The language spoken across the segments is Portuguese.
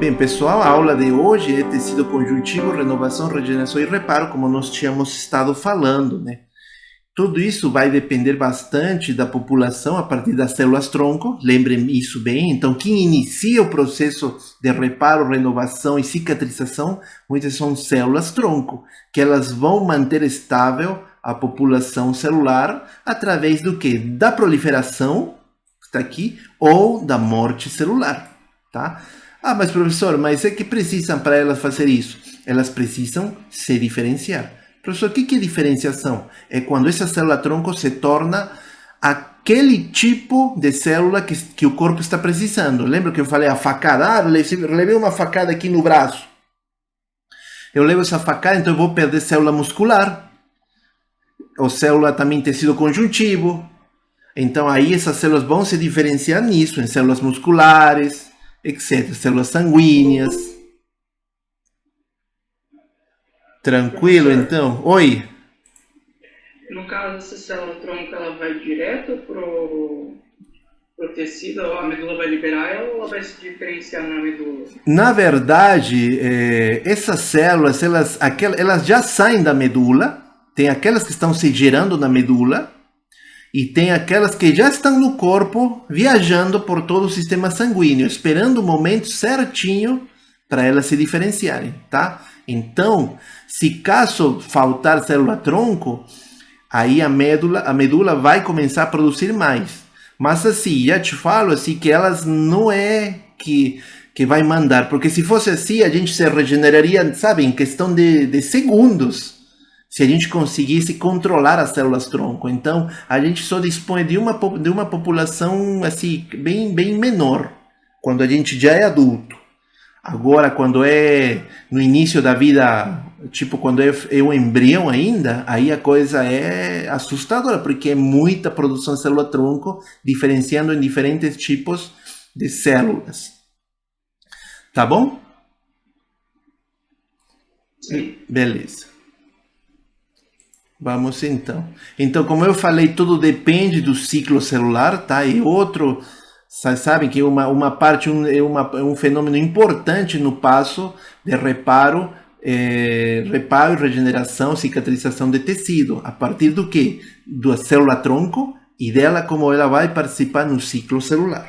Bem, pessoal, a aula de hoje é tecido conjuntivo, renovação, regeneração e reparo, como nós tínhamos estado falando, né? Tudo isso vai depender bastante da população a partir das células-tronco, lembrem isso bem. Então, quem inicia o processo de reparo, renovação e cicatrização, muitas são células-tronco, que elas vão manter estável a população celular através do quê? Da proliferação, que está aqui, ou da morte celular, tá? Ah, mas professor, mas é que precisam para elas fazer isso? Elas precisam se diferenciar. Professor, o que é diferenciação? É quando essa célula-tronco se torna aquele tipo de célula que o corpo está precisando. Lembra que eu falei a facada? Ah, levei uma facada aqui no braço. Eu levo essa facada, então eu vou perder célula muscular. Ou célula também tecido conjuntivo. Então aí essas células vão se diferenciar nisso, em células musculares, etc. Células sanguíneas. Tranquilo, Professor, então? Oi? no caso, essa célula-tronco, ela vai direto pro tecido, a medula vai liberar ela ou ela vai se diferenciar na medula? Na verdade, essas células, elas já saem da medula. Tem aquelas que estão se gerando na medula. E tem aquelas que já estão no corpo, viajando por todo o sistema sanguíneo, esperando o momento certinho para elas se diferenciarem, tá? Então, se caso faltar célula-tronco, aí a medula vai começar a produzir mais. Mas assim, já te falo assim que elas não é que vai mandar, porque se fosse assim, a gente se regeneraria, sabe, em questão de segundos, se a gente conseguisse controlar as células-tronco. Então, a gente só dispõe de uma população assim, bem menor, quando a gente já é adulto. Agora, quando é no início da vida, tipo quando é um embrião ainda, aí a coisa é assustadora, porque é muita produção de célula-tronco, diferenciando em diferentes tipos de células. Tá bom? Sim. Beleza. Vamos então. Então, como eu falei, tudo depende do ciclo celular, tá? E outro, sabem que uma parte, é um fenômeno importante no passo de reparo e regeneração, cicatrização de tecido. A partir do quê? Da célula-tronco e dela como ela vai participar no ciclo celular.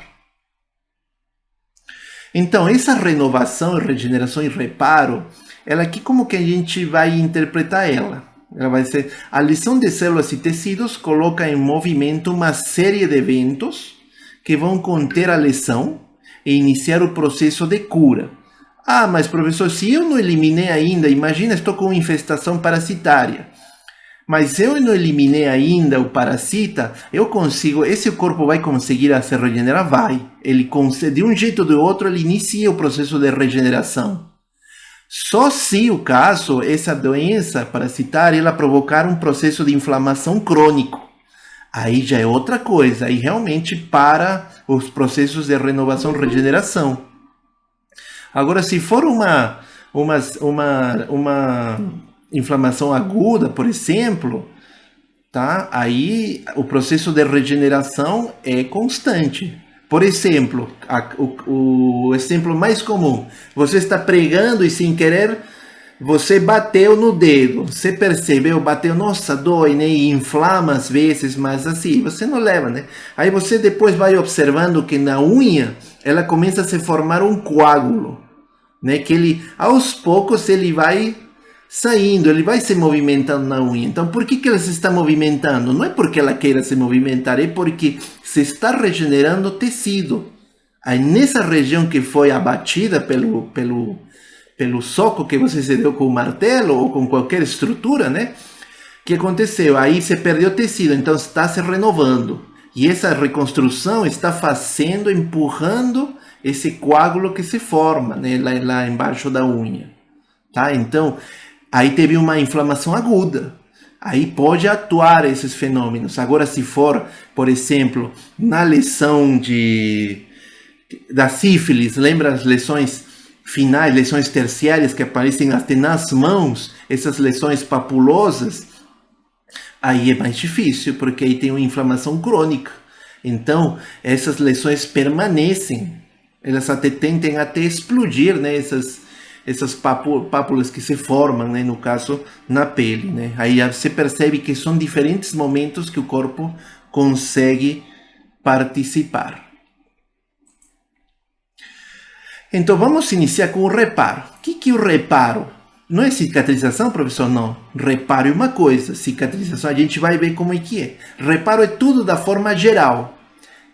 Então, essa renovação, regeneração e reparo, ela aqui como que a gente vai interpretar ela? Ela vai ser a lição de células e tecidos coloca em movimento uma série de eventos que vão conter a lesão e iniciar o processo de cura. Ah, mas professor, se eu não eliminei ainda, imagina, estou com infestação parasitária. Mas se eu não eliminei ainda o parasita, eu consigo, esse corpo vai conseguir se regenerar? Vai. Ele consegue, de um jeito ou de outro, ele inicia o processo de regeneração. Só se o caso, essa doença parasitária, ela provocar um processo de inflamação crônico. Aí já é outra coisa, aí realmente para os processos de renovação e regeneração. Agora, se for uma inflamação aguda, por exemplo, tá? Aí o processo de regeneração é constante. Por exemplo, o exemplo mais comum, você está pregando e sem querer você bateu no dedo, você percebeu, bateu, nossa, dói, né? E inflama às vezes, mas assim, você não leva, né? Aí você depois vai observando que na unha, ela começa a se formar um coágulo, né? Que ele, aos poucos, ele vai saindo, ele vai se movimentando na unha. Então, por que ela se está movimentando? Não é porque ela queira se movimentar, é porque se está regenerando tecido. Aí, nessa região que foi abatida pelo soco que você se deu com o martelo ou com qualquer estrutura, né? O que aconteceu? Aí se perdeu tecido, então está se renovando. E essa reconstrução está fazendo, empurrando esse coágulo que se forma, né? Lá embaixo da unha. Tá? Então, aí teve uma inflamação aguda. Aí pode atuar esses fenômenos. Agora, se for, por exemplo, na lesão da sífilis, lembra as lesões finais, lesões terciárias que aparecem até nas mãos, essas lesões papulosas, aí é mais difícil, porque aí tem uma inflamação crônica. Então, essas lesões permanecem Elas até tendem até explodir, né? Essas pápulas que se formam, né? No caso, na pele, né? Aí você percebe que são diferentes momentos que o corpo consegue participar. Então vamos iniciar com o reparo. O que é o reparo? Não é cicatrização, professor? Não. Reparo é uma coisa, cicatrização a gente vai ver como é que é. Reparo é tudo da forma geral.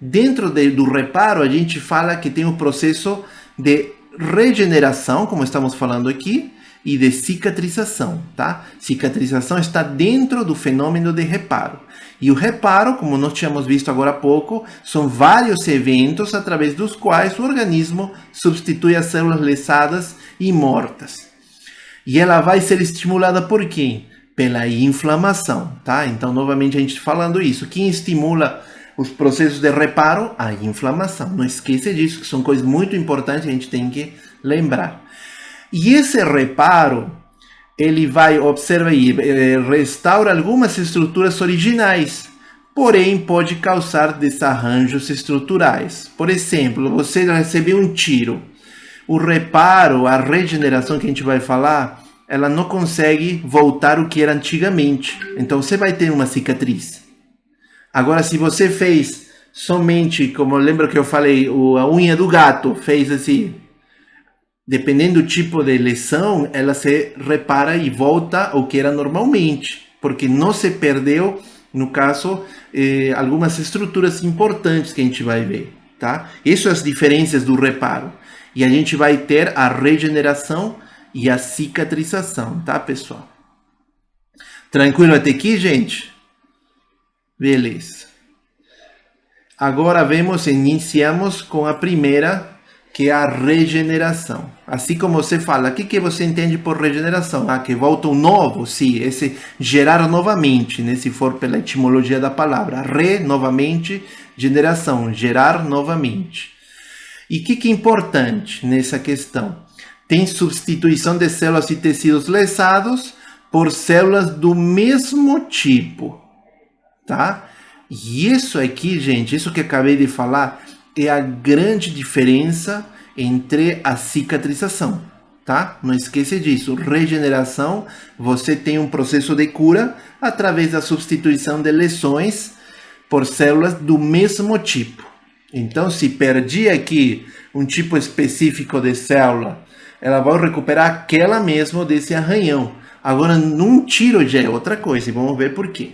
Dentro do reparo, a gente fala que tem um processo de regeneração, como estamos falando aqui, e de cicatrização, tá? Cicatrização está dentro do fenômeno de reparo. E o reparo, como nós tínhamos visto agora há pouco, são vários eventos através dos quais o organismo substitui as células lesadas e mortas. E ela vai ser estimulada por quem? Pela inflamação, tá? Então, novamente, a gente falando isso. Quem estimula os processos de reparo? A inflamação. Não esqueça disso, que são coisas muito importantes que a gente tem que lembrar. E esse reparo, ele vai, observa aí, restaura algumas estruturas originais, porém pode causar desarranjos estruturais. Por exemplo, você recebeu um tiro. O reparo, a regeneração que a gente vai falar, ela não consegue voltar o que era antigamente. Então você vai ter uma cicatriz. Agora, se você fez somente, como lembra que eu falei, a unha do gato, fez assim, dependendo do tipo de lesão, ela se repara e volta ao que era normalmente, porque não se perdeu, no caso, algumas estruturas importantes que a gente vai ver, tá? Essas são as diferenças do reparo. E a gente vai ter a regeneração e a cicatrização, tá, pessoal? Tranquilo até aqui, gente? Beleza. Agora iniciamos com a primeira, que é a regeneração. Assim como você fala, o que você entende por regeneração? Que volta um novo? Sim, esse gerar novamente, né? Se for pela etimologia da palavra. Novamente, generação, gerar novamente. E o que é importante nessa questão? Tem substituição de células e tecidos lesados por células do mesmo tipo, tá? E isso aqui, gente, isso que eu acabei de falar, é a grande diferença entre a cicatrização, tá? Não esqueça disso. Regeneração, você tem um processo de cura através da substituição de lesões por células do mesmo tipo. Então, se perdi aqui um tipo específico de célula, ela vai recuperar aquela mesmo desse arranhão. Agora, num tiro já é outra coisa, e vamos ver por quê.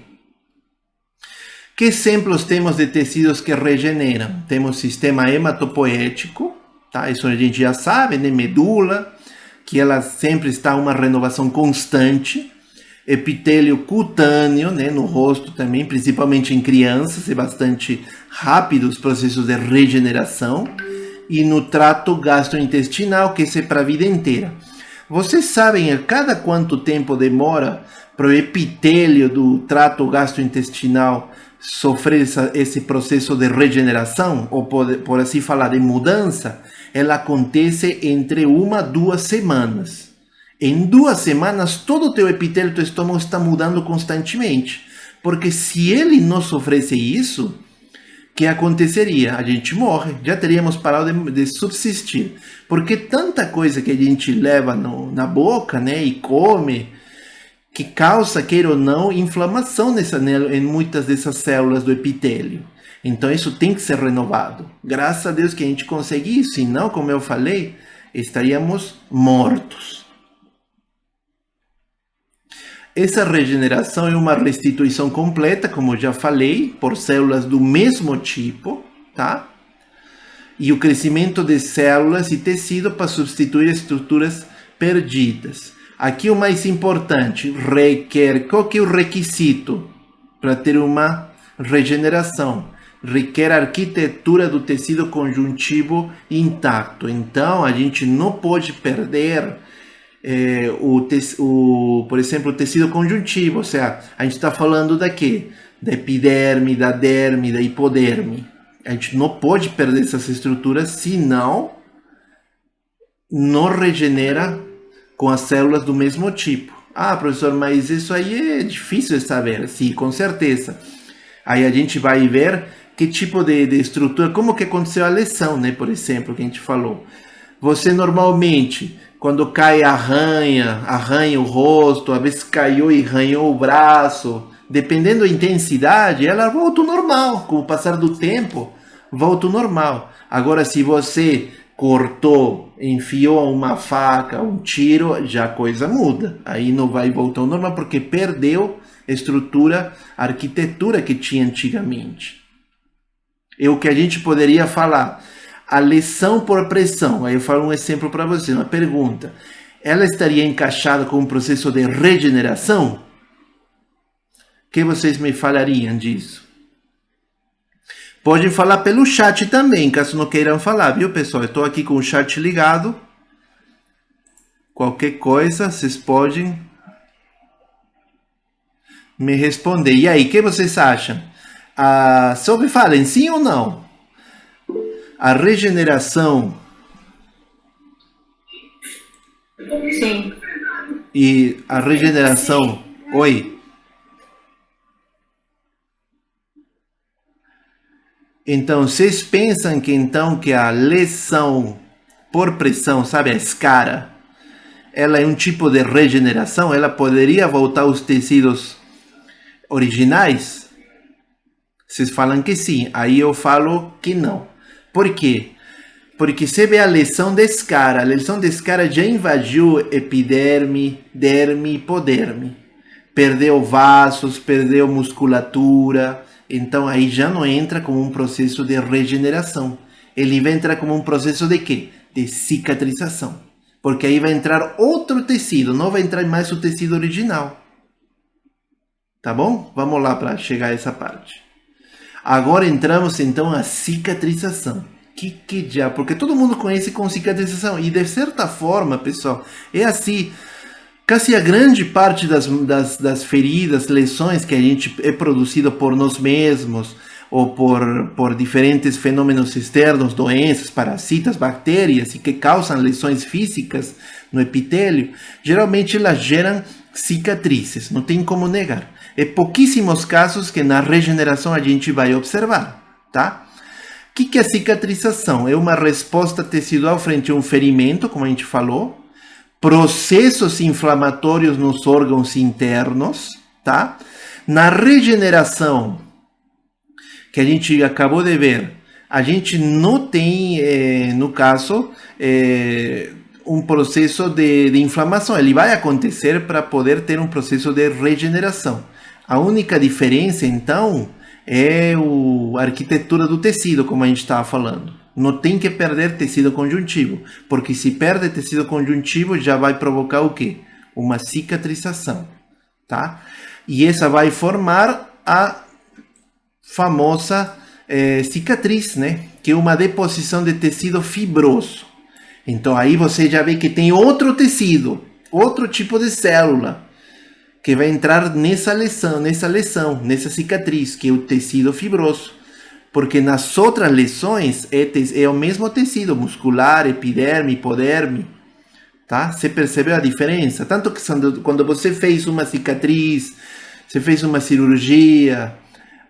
Que exemplos temos de tecidos que regeneram? Temos sistema hematopoético, tá? Isso a gente já sabe, né? Medula, que ela sempre está uma renovação constante. Epitélio cutâneo, né? No rosto também, principalmente em crianças, é bastante rápido os processos de regeneração. E no trato gastrointestinal, que esse é para a vida inteira. Vocês sabem a cada quanto tempo demora para o epitélio do trato gastrointestinal sofrer esse processo de regeneração, ou por assim falar, de mudança? Ela acontece entre 1 a 2 semanas. Em 2 semanas, todo o teu epitélio do estômago está mudando constantemente. Porque se ele não sofresse isso, o que aconteceria? A gente morre, já teríamos parado de subsistir. Porque tanta coisa que a gente leva na boca, né, e come, que causa, queira ou não, inflamação em muitas dessas células do epitélio. Então isso tem que ser renovado. Graças a Deus que a gente consegue isso, senão, como eu falei, estaríamos mortos. Essa regeneração é uma restituição completa, como eu já falei, por células do mesmo tipo, tá? E o crescimento de células e tecido para substituir estruturas perdidas. Aqui o mais importante, qual que é o requisito para ter uma regeneração? Requer a arquitetura do tecido conjuntivo intacto. Então, a gente não pode perder, por exemplo, o tecido conjuntivo. Ou seja, a gente está falando da quê? Da epiderme, da derme, da hipoderme. A gente não pode perder essas estruturas, senão não regenera com as células do mesmo tipo. Ah, professor, mas isso aí é difícil de saber. Sim, com certeza. Aí a gente vai ver que tipo de estrutura, como que aconteceu a lesão, né? Por exemplo, que a gente falou. Você normalmente, quando cai, arranha o rosto, às vezes caiu e arranhou o braço, dependendo da intensidade, ela volta ao normal. Com o passar do tempo, volta ao normal. Agora, se você cortou, enfiou uma faca, um tiro, já a coisa muda. Aí não vai voltar ao normal porque perdeu a estrutura, a arquitetura que tinha antigamente. É o que a gente poderia falar. A lesão por pressão, aí eu falo um exemplo para você, uma pergunta. Ela estaria encaixada com um processo de regeneração? O que vocês me falariam disso? Podem falar pelo chat também, caso não queiram falar, viu, pessoal? Eu estou aqui com o chat ligado. Qualquer coisa, vocês podem me responder. E aí, o que vocês acham? Sobre falem sim ou não? A regeneração. Sim. E a regeneração. Oi. Então, vocês pensam que então que a lesão por pressão, sabe, a escara, ela é um tipo de regeneração? Ela poderia voltar aos tecidos originais? Vocês falam que sim. Aí eu falo que não. Por quê? Porque você vê a lesão de escara. A lesão de escara já invadiu epiderme, derme e hipoderme. Perdeu vasos, perdeu musculatura. Então aí já não entra como um processo de regeneração. Ele vai entrar como um processo de quê? De cicatrização. Porque aí vai entrar outro tecido, não vai entrar mais o tecido original. Tá bom? Vamos lá para chegar a essa parte. Agora entramos então na cicatrização. Que já? Porque todo mundo conhece com cicatrização. E de certa forma, pessoal, é assim. Quase a grande parte das feridas, lesões que a gente é produzido por nós mesmos ou por diferentes fenômenos externos, doenças, parasitas, bactérias e que causam lesões físicas no epitélio, geralmente elas geram cicatrizes, não tem como negar. É pouquíssimos casos que na regeneração a gente vai observar, tá? O que é cicatrização? É uma resposta tecidual frente a um ferimento, como a gente falou, processos inflamatórios nos órgãos internos, tá? Na regeneração, que a gente acabou de ver, a gente não tem, no caso, um processo de inflamação. Ele vai acontecer para poder ter um processo de regeneração. A única diferença, então, é a arquitetura do tecido, como a gente estava falando. Não tem que perder tecido conjuntivo, porque se perde tecido conjuntivo, já vai provocar o quê? Uma cicatrização, tá? E essa vai formar a famosa cicatriz, né? Que é uma deposição de tecido fibroso. Então aí você já vê que tem outro tecido, outro tipo de célula, que vai entrar nessa lesão, nessa cicatriz, que é o tecido fibroso. Porque nas outras lesões é o mesmo tecido muscular, epiderme, hipoderme. Tá? Você percebeu a diferença? Tanto que quando você fez uma cicatriz, você fez uma cirurgia,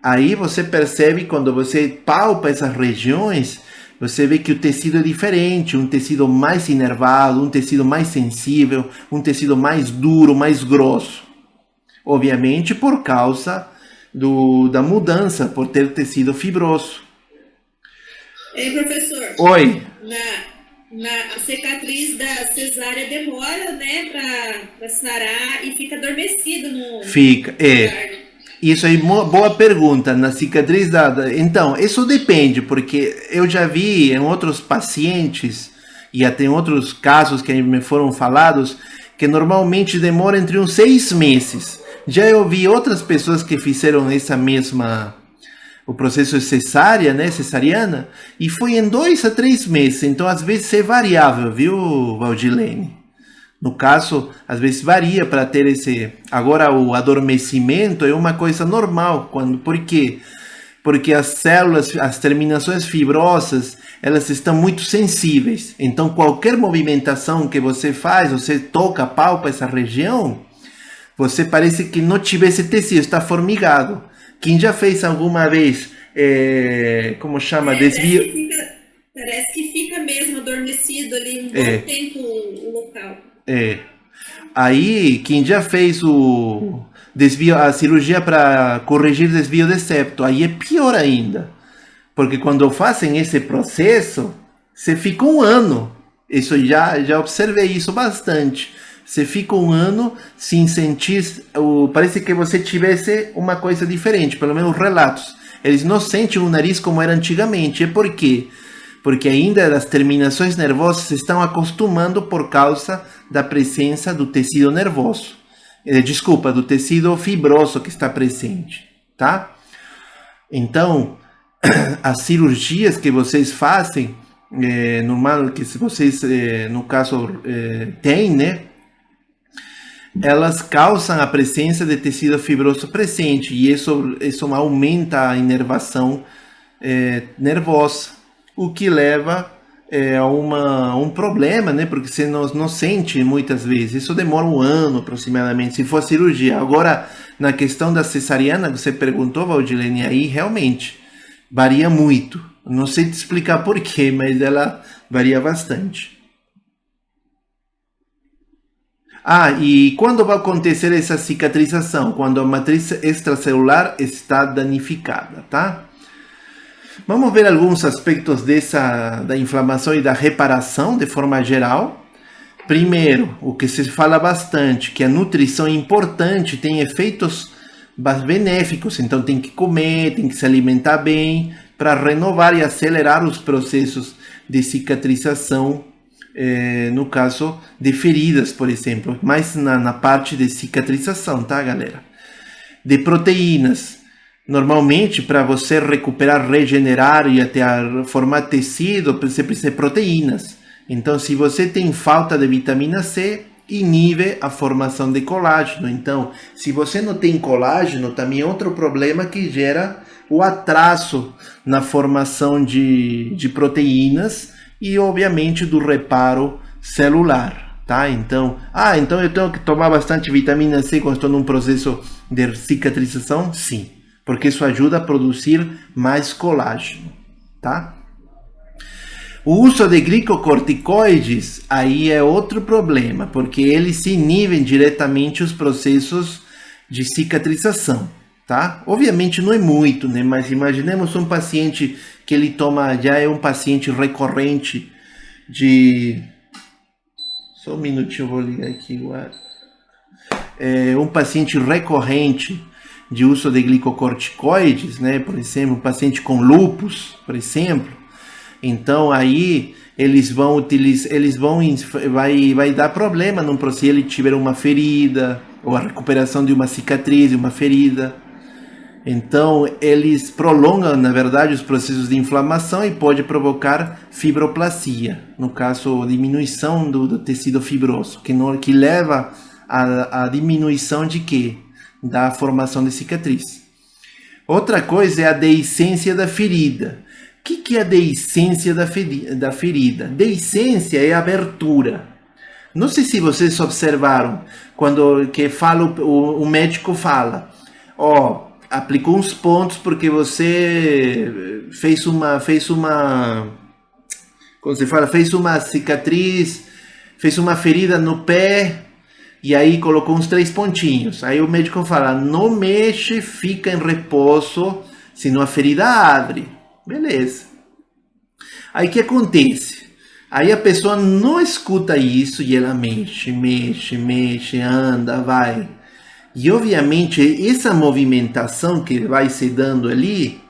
aí você percebe, quando você palpa essas regiões, você vê que o tecido é diferente, um tecido mais inervado, um tecido mais sensível, um tecido mais duro, mais grosso. Obviamente por causa da mudança, por ter tecido fibroso. Ei, professor. Oi. A cicatriz da cesárea demora, né, para sarar e fica adormecido no... Fica, Isso aí, boa pergunta. Na cicatriz Então, isso depende, porque eu já vi em outros pacientes, e até em outros casos que me foram falados, que normalmente demora entre uns 6 meses. Já eu vi outras pessoas que fizeram o processo cesárea, né, cesariana, e foi em 2 a 3 meses. Então, às vezes é variável, viu, Valdilene? No caso, às vezes varia para ter esse... Agora, o adormecimento é uma coisa normal. Por quê? Porque as células, as terminações fibrosas, elas estão muito sensíveis. Então, qualquer movimentação que você faz, você toca, palpa essa região, você parece que não tivesse tecido, está formigado. Quem já fez alguma vez como chama, desvio. Parece que fica mesmo adormecido ali um bom tempo o local. Aí, quem já fez o desvio, a cirurgia para corrigir desvio de septo, aí é pior ainda. Porque quando fazem esse processo, você fica um ano. Isso já observei isso bastante. Você fica um ano sem sentir, parece que você tivesse uma coisa diferente, pelo menos relatos. Eles não sentem o nariz como era antigamente. E por quê? Porque ainda as terminações nervosas se estão acostumando por causa da presença do tecido nervoso. Desculpa, do tecido fibroso que está presente, tá? Então, as cirurgias que vocês fazem, normal que se vocês, no caso, têm, né? Elas causam a presença de tecido fibroso presente e isso aumenta a inervação nervosa, o que leva a um problema, né? Porque você não sente muitas vezes. Isso demora um ano aproximadamente, se for cirurgia. Agora, na questão da cesariana, que você perguntou, Valdilene, aí realmente varia muito. Não sei te explicar porquê, mas ela varia bastante. E quando vai acontecer essa cicatrização? Quando a matriz extracelular está danificada, tá? Vamos ver alguns aspectos da inflamação e da reparação de forma geral. Primeiro, o que se fala bastante, que a nutrição é importante, tem efeitos benéficos, então tem que comer, tem que se alimentar bem, para renovar e acelerar os processos de cicatrização, no caso de feridas, por exemplo, mais na parte de cicatrização, tá, galera? De proteínas. Normalmente, para você recuperar, regenerar e até formar tecido, você precisa de proteínas. Então, se você tem falta de vitamina C, inibe a formação de colágeno. Então, se você não tem colágeno, também é outro problema que gera o atraso na formação de proteínas e, obviamente, do reparo celular, tá? Então eu tenho que tomar bastante vitamina C quando estou num processo de cicatrização? Sim, porque isso ajuda a produzir mais colágeno, tá? O uso de glicocorticoides aí é outro problema, porque eles inibem diretamente os processos de cicatrização, tá? Obviamente não é muito, né? Mas imaginemos um paciente que ele toma, já é um paciente recorrente de... Só um minutinho, eu vou ligar aqui o ar. Um paciente recorrente de uso de glicocorticoides, né? Por exemplo, um paciente com lúpus, por exemplo. Então aí eles vão utilizar, vai dar problema se ele tiver uma ferida ou a recuperação de uma cicatriz, de uma ferida. Então eles prolongam, na verdade, os processos de inflamação e pode provocar fibroplasia, no caso, diminuição do tecido fibroso, que leva à diminuição de quê? Da formação de cicatriz. Outra coisa é a deiscência da ferida. O que é a deiscência da ferida? Deiscência é abertura. Não sei se vocês observaram, quando o médico fala, aplicou uns pontos porque você fez uma cicatriz, fez uma ferida no pé, e aí colocou uns 3 pontinhos. Aí o médico fala, não mexe, fica em repouso, senão a ferida abre. Beleza. Aí o que acontece? Aí a pessoa não escuta isso e ela mexe, anda, vai. E obviamente essa movimentação que vai se dando ali,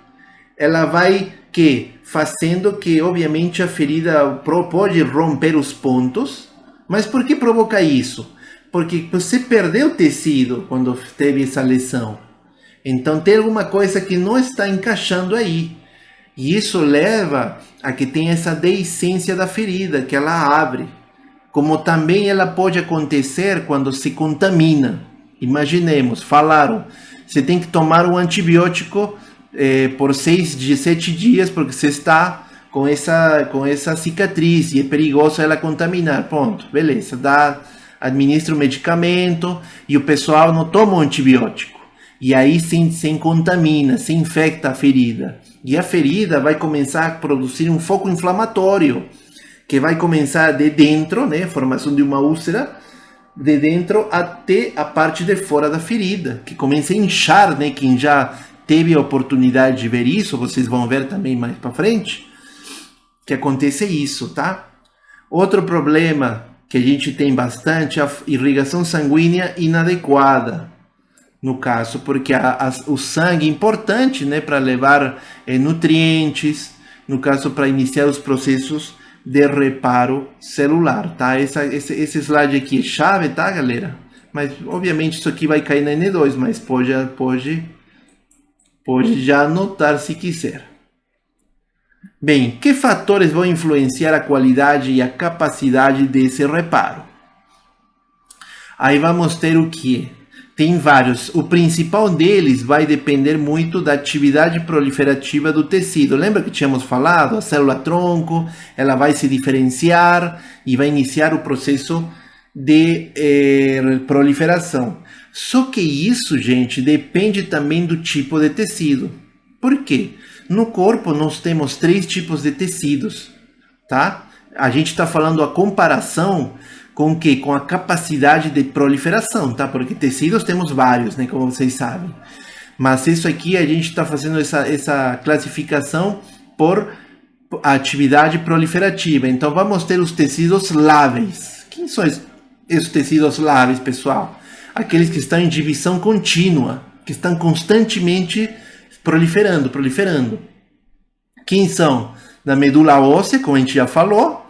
ela vai fazendo que obviamente a ferida pode romper os pontos. Mas por que provoca isso? Porque você perdeu tecido quando teve essa lesão. Então tem alguma coisa que não está encaixando aí. E isso leva a que tenha essa deiscência da ferida, que ela abre. Como também ela pode acontecer quando se contamina. Imaginemos, falaram, você tem que tomar um antibiótico por 7 dias, porque você está com essa cicatriz e é perigoso ela contaminar. Pronto, beleza, administra o medicamento e o pessoal não toma o antibiótico. E aí se contamina, se infecta a ferida. E a ferida vai começar a produzir um foco inflamatório, que vai começar de dentro, né, formação de uma úlcera, de dentro até a parte de fora da ferida, que começa a inchar, né? Quem já teve a oportunidade de ver isso, vocês vão ver também mais para frente, que acontece isso, tá? Outro problema que a gente tem bastante é a irrigação sanguínea inadequada, no caso, porque o sangue é importante, né, para levar nutrientes, no caso, para iniciar os processos de reparo celular, tá? Esse slide aqui é chave, tá, galera? Mas, obviamente, isso aqui vai cair na N2, mas pode já anotar se quiser. Bem, que fatores vão influenciar a qualidade e a capacidade desse reparo? Aí vamos ter o que? Tem vários. O principal deles vai depender muito da atividade proliferativa do tecido. Lembra que tínhamos falado? A célula-tronco, ela vai se diferenciar e vai iniciar o processo de proliferação. Só que isso, gente, depende também do tipo de tecido. Por quê? No corpo nós temos 3 tipos de tecidos, tá? A gente está falando a comparação com o quê? Com a capacidade de proliferação, tá? Porque tecidos temos vários, né? Como vocês sabem. Mas isso aqui a gente está fazendo essa classificação por atividade proliferativa. Então vamos ter os tecidos láveis. Quem são esses tecidos láveis, pessoal? Aqueles que estão em divisão contínua, que estão constantemente proliferando. Quem são? Da medula óssea, como a gente já falou,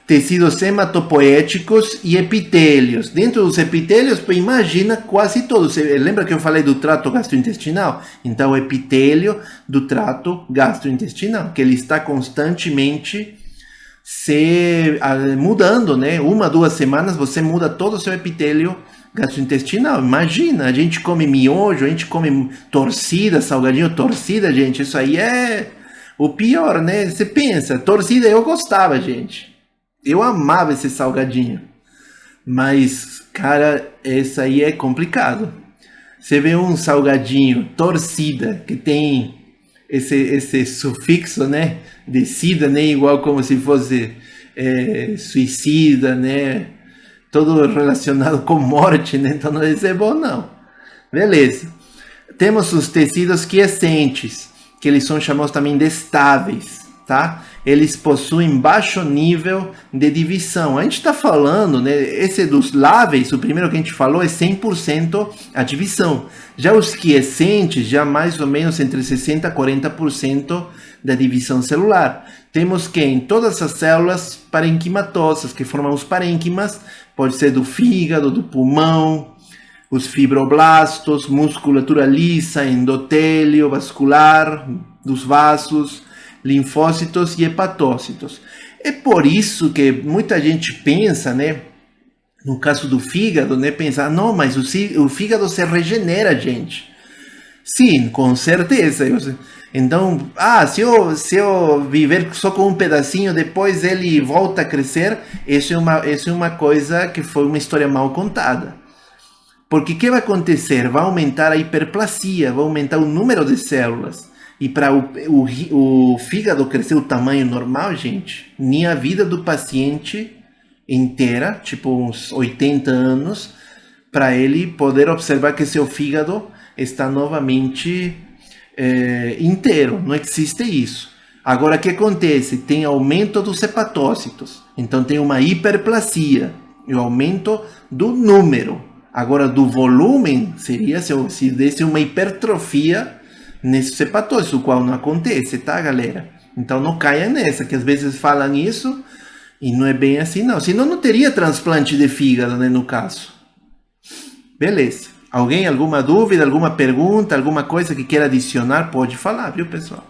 tecidos hematopoéticos e epitélios. Dentro dos epitélios, imagina quase todos. Lembra que eu falei do trato gastrointestinal? Então, o epitélio do trato gastrointestinal, que ele está constantemente se mudando, né? 1 a 2 semanas você muda todo o seu epitélio gastrointestinal. Imagina, a gente come miojo, a gente come torcida, salgadinho torcida, gente. Isso aí é o pior, né? Você pensa, torcida eu gostava, gente. Eu amava esse salgadinho. Mas, cara, esse aí é complicado. Você vê um salgadinho torcida que tem esse sufixo, né? De sida, né? Igual como se fosse suicida, né? Todo relacionado com morte, né? Então não deve ser bom, não. Beleza. Temos os tecidos quiescentes, que eles são chamados também de estáveis, tá? Eles possuem baixo nível de divisão. A gente está falando, né? Esse dos láveis, o primeiro que a gente falou, é 100% a divisão. Já os quiescentes, já mais ou menos entre 60% a 40% da divisão celular. Temos que em todas as células parenquimatosas, que formam os parênquimas, pode ser do fígado, do pulmão, os fibroblastos, musculatura lisa, endotélio vascular, dos vasos, linfócitos e hepatócitos. É por isso que muita gente pensa, né, no caso do fígado, né, pensa, não, mas o fígado se regenera, gente. Sim, com certeza. Então, se eu viver só com um pedacinho, depois ele volta a crescer, isso é uma coisa que foi uma história mal contada. Porque o que vai acontecer? Vai aumentar a hiperplasia, vai aumentar o número de células. E para o fígado crescer o tamanho normal, gente, nem a vida do paciente inteira, tipo uns 80 anos, para ele poder observar que seu fígado está novamente inteiro. Não existe isso. Agora, o que acontece? Tem aumento dos hepatócitos. Então, tem uma hiperplasia e o aumento do número. Agora, do volume, seria se desse uma hipertrofia nesses hepatócitos, o qual não acontece, tá, galera? Então não caia nessa, que às vezes falam isso e não é bem assim, não. Senão não teria transplante de fígado, né, no caso. Beleza. Alguém, alguma dúvida, alguma pergunta, alguma coisa que queira adicionar, pode falar, viu, pessoal?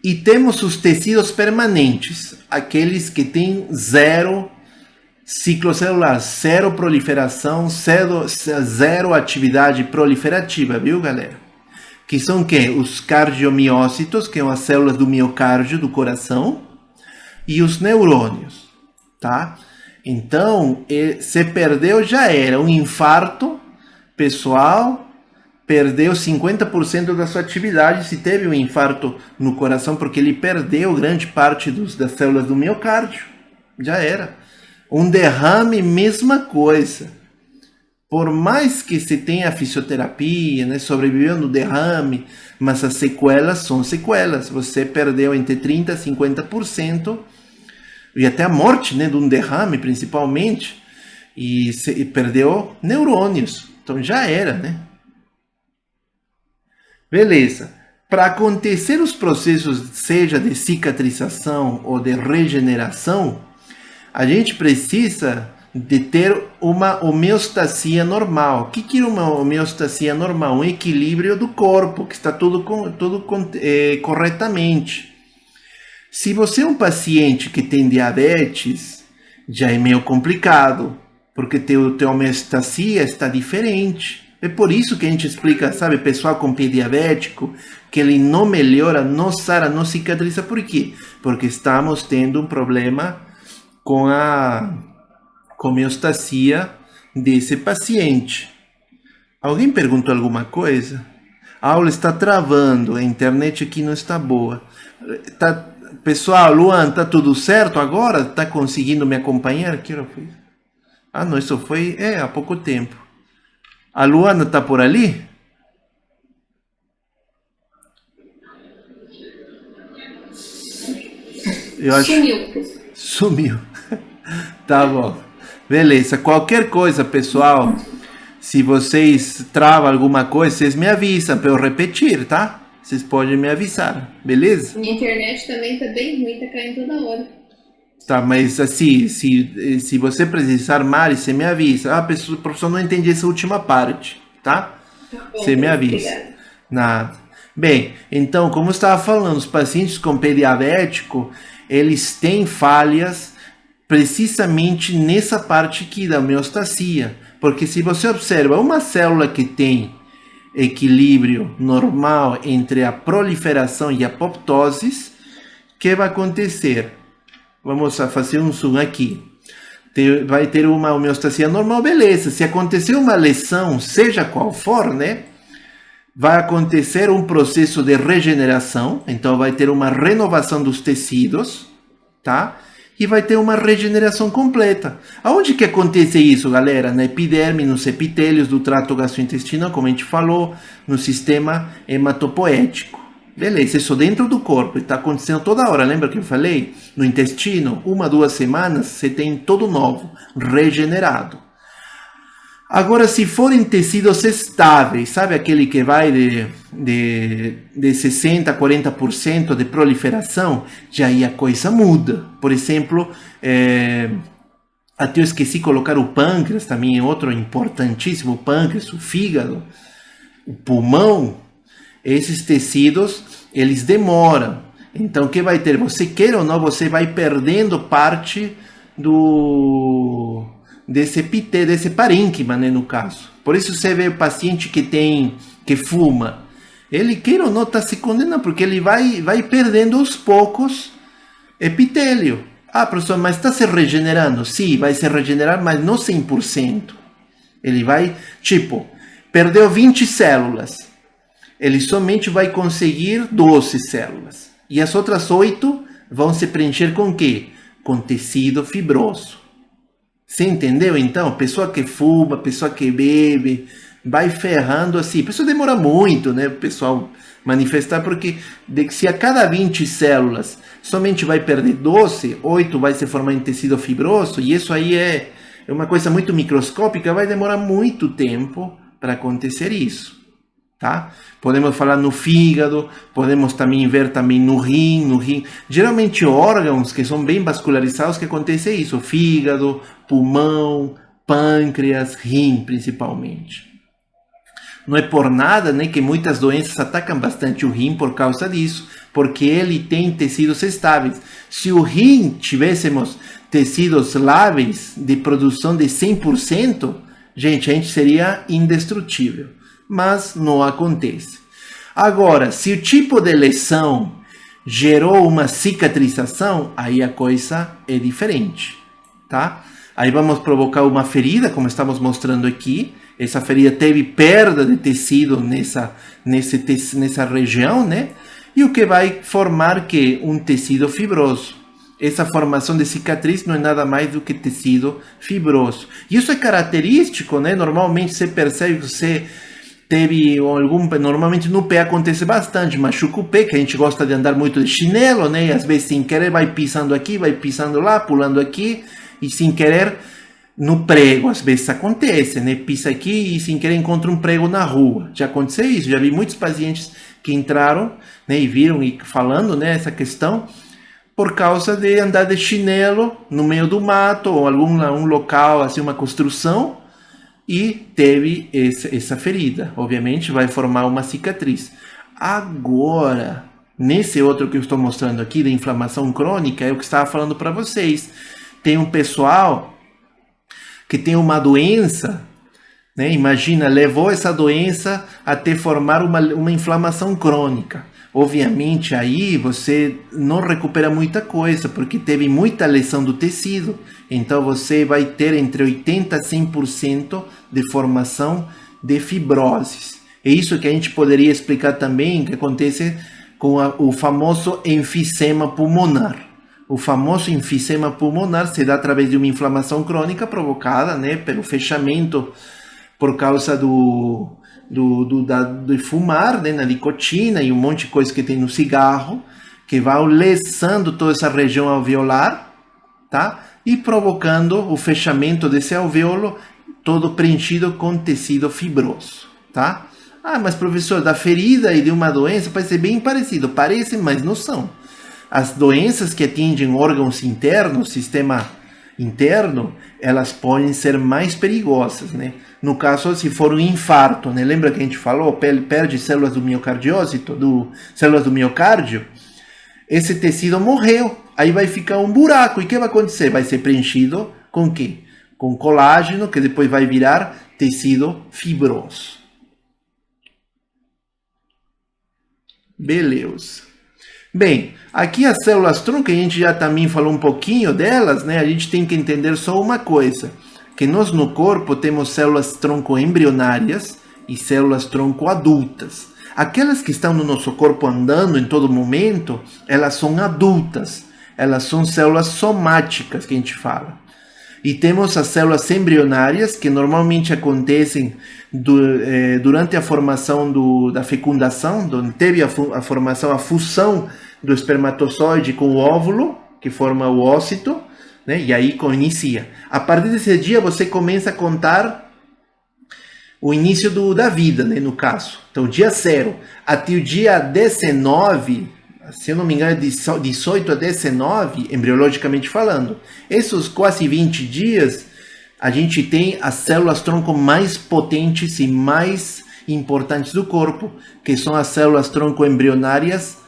E temos os tecidos permanentes, aqueles que têm zero ciclo celular, zero proliferação, zero atividade proliferativa, viu, galera? Que são o quê? Os cardiomiócitos, que são as células do miocárdio, do coração, e os neurônios, tá? Então, se perdeu, já era um infarto, pessoal perdeu 50% da sua atividade se teve um infarto no coração, porque ele perdeu grande parte das células do miocárdio. Já era. Um derrame, mesma coisa. Por mais que se tenha fisioterapia, né, sobreviveu no derrame, mas as sequelas são sequelas. Você perdeu entre 30% a 50%, e até a morte, né, de um derrame, principalmente, e perdeu neurônios. Então já era, né? Beleza. Para acontecer os processos, seja de cicatrização ou de regeneração, a gente precisa de ter uma homeostasia normal. O que é uma homeostasia normal? Um equilíbrio do corpo, que está tudo corretamente. Se você é um paciente que tem diabetes, já é meio complicado, porque tua homeostasia está diferente. É por isso que a gente explica, sabe, pessoal com pé diabético, que ele não melhora, não sara, não cicatriza. Por quê? Porque estamos tendo um problema com a homeostasia desse paciente. Alguém perguntou alguma coisa? A aula está travando, a internet aqui não está boa. Pessoal, Luan, tá tudo certo agora? Tá conseguindo me acompanhar? Que hora foi? Ah, não, isso foi há pouco tempo. A Luana tá por ali? Eu acho... Sumiu. Tá bom. Beleza. Qualquer coisa, pessoal, se vocês travam alguma coisa, vocês me avisam para eu repetir, tá? Vocês podem me avisar, beleza? Minha internet também tá bem ruim, tá caindo toda hora. Tá, mas assim, se você precisar, Mari, você me avisa. Ah, o professor não entendi essa última parte, tá? Você me avisa. Obrigada. Nada. Bem, então, como eu estava falando, os pacientes com pé diabético, eles têm falhas precisamente nessa parte aqui da homeostasia. Porque se você observa uma célula que tem equilíbrio normal entre a proliferação e a apoptose, o que vai acontecer? Vamos fazer um zoom aqui. Vai ter uma homeostasia normal, beleza. Se acontecer uma lesão, seja qual for, né? Vai acontecer um processo de regeneração. Então vai ter uma renovação dos tecidos, tá? E vai ter uma regeneração completa. Aonde que acontece isso, galera? Na epiderme, nos epitélios do trato gastrointestinal, como a gente falou, no sistema hematopoético. Beleza, isso dentro do corpo, está acontecendo toda hora, lembra que eu falei? No intestino, 1 a 2 semanas, você tem todo novo, regenerado. Agora, se forem tecidos estáveis, sabe aquele que vai de 60% a 40% de proliferação, já aí a coisa muda. Por exemplo, até eu esqueci de colocar o pâncreas, também é outro importantíssimo, o pâncreas, o fígado, o pulmão. Esses tecidos, eles demoram. Então, o que vai ter? Você queira ou não, você vai perdendo parte desse parênquima, né, no caso. Por isso você vê o paciente que fuma. Ele, queira ou não, está se condenando, porque ele vai perdendo aos poucos epitélio. Ah, professor, mas está se regenerando? Sim, vai se regenerar, mas não 100%. Ele vai, perdeu 20 células. Ele somente vai conseguir 12 células. E as outras 8 vão se preencher com o quê? Com tecido fibroso. Você entendeu, então? Pessoa que fuma, pessoa que bebe, vai ferrando assim. A pessoa demora muito, né? O pessoal manifestar, porque se a cada 20 células somente vai perder 12, 8 vai se formar em tecido fibroso, e isso aí é uma coisa muito microscópica, vai demorar muito tempo para acontecer isso. Tá? Podemos falar no fígado, podemos também ver no rim. Geralmente órgãos que são bem vascularizados que acontece isso, fígado, pulmão, pâncreas, rim principalmente. Não é por nada, né, que muitas doenças atacam bastante o rim por causa disso, porque ele tem tecidos estáveis. Se o rim tivéssemos tecidos lábeis de produção de 100%, gente, a gente seria indestrutível. Mas não acontece. Agora, se o tipo de lesão gerou uma cicatrização, aí a coisa é diferente, tá? Aí vamos provocar uma ferida, como estamos mostrando aqui, essa ferida teve perda de tecido nessa região, né? E o que vai formar que um tecido fibroso. Essa formação de cicatriz não é nada mais do que tecido fibroso. E isso é característico, né? Normalmente você percebe que você teve normalmente no pé acontece bastante, machuca o pé, que a gente gosta de andar muito de chinelo, né? E às vezes sem querer vai pisando aqui, vai pisando lá, pulando aqui, e sem querer no prego, às vezes acontece, né? Pisa aqui e sem querer encontra um prego na rua. Já aconteceu isso, já vi muitos pacientes que entraram, né, e viram e falando, né, essa questão, por causa de andar de chinelo no meio do mato ou um local, assim, uma construção, e teve essa ferida. Obviamente vai formar uma cicatriz. Agora, nesse outro que eu estou mostrando aqui, da inflamação crônica, é o que estava falando para vocês. Tem um pessoal que tem uma doença, né? Imagina, levou essa doença até formar uma inflamação crônica. Obviamente, aí você não recupera muita coisa, porque teve muita lesão do tecido. Então, você vai ter entre 80% a 100% de formação de fibroses. É isso que a gente poderia explicar também, que acontece com o famoso enfisema pulmonar. O famoso enfisema pulmonar se dá através de uma inflamação crônica provocada, né, pelo fechamento por causa de fumar, né, na nicotina e um monte de coisa que tem no cigarro, que vai lesando toda essa região alveolar, tá? E provocando o fechamento desse alvéolo todo preenchido com tecido fibroso, tá? Ah, mas professor, da ferida e de uma doença parece ser bem parecido. Parecem, mas não são. As doenças que atingem órgãos internos, sistema interno, elas podem ser mais perigosas, né? No caso, se for um infarto, né? Lembra que a gente falou, perde células do miocardiócito, células do miocárdio, esse tecido morreu, aí vai ficar um buraco, e o que vai acontecer? Vai ser preenchido com o quê? Com colágeno, que depois vai virar tecido fibroso. Beleza. Bem, aqui as células-tronco, a gente já também falou um pouquinho delas, né? A gente tem que entender só uma coisa, que nós no corpo temos células-tronco embrionárias e células-tronco adultas. Aquelas que estão no nosso corpo andando em todo momento, elas são adultas, elas são células somáticas que a gente fala. E temos as células embrionárias, que normalmente acontecem durante a formação da fecundação, onde teve a fusão do espermatozoide com o óvulo, que forma o ócito, né? E aí inicia. A partir desse dia, você começa a contar o início da vida, né, no caso. Então, dia 0 até o dia 19, se eu não me engano, 18 a 19, embriologicamente falando. Esses quase 20 dias, a gente tem as células-tronco mais potentes e mais importantes do corpo, que são as células-tronco embrionárias